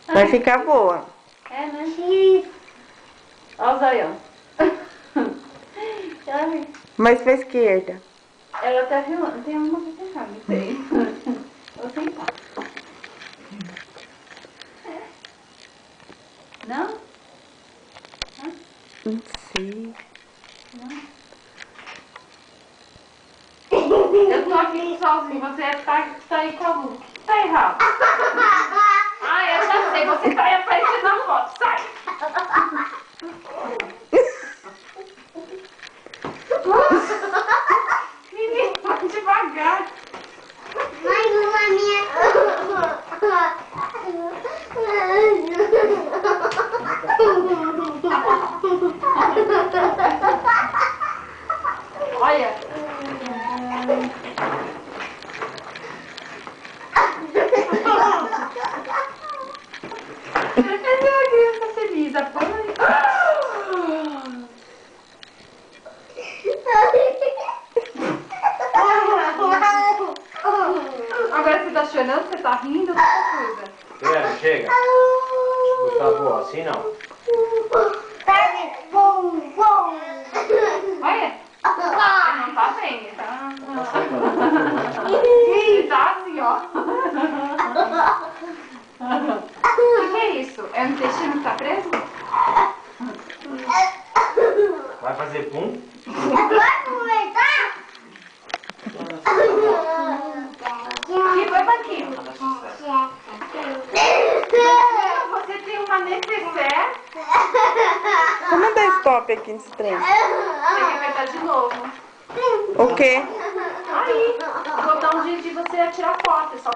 Vai ficar boa. É, né? Olha o zoião. Mais pra esquerda. Ela tá filmando. Tem uma pra sentar, não sei. Vou sentar. Não? Não sei. Não? Eu tô aqui sozinho, você tá aí com a Lu. Tá errado. Ah, eu já sei, você tá aí aparecendo na foto. Sai! Menino, vai devagar. Mais uma minha. Olha. Essa é uma criança feliz, apanha. Agora você tá chorando, você tá rindo, outra coisa. Juliana, chega. Gustavo, assim não. Olha. Ele não tá bem, ele tá... Ele tá assim, ó. O que é isso? É o intestino que tá preso? Vai fazer pum? Que foi, Banquinho? Você tem uma necessaire. Vamos dar stop aqui nesse trem. Tem que apertar de novo. O quê? Aí, o botão de você tirar foto. É só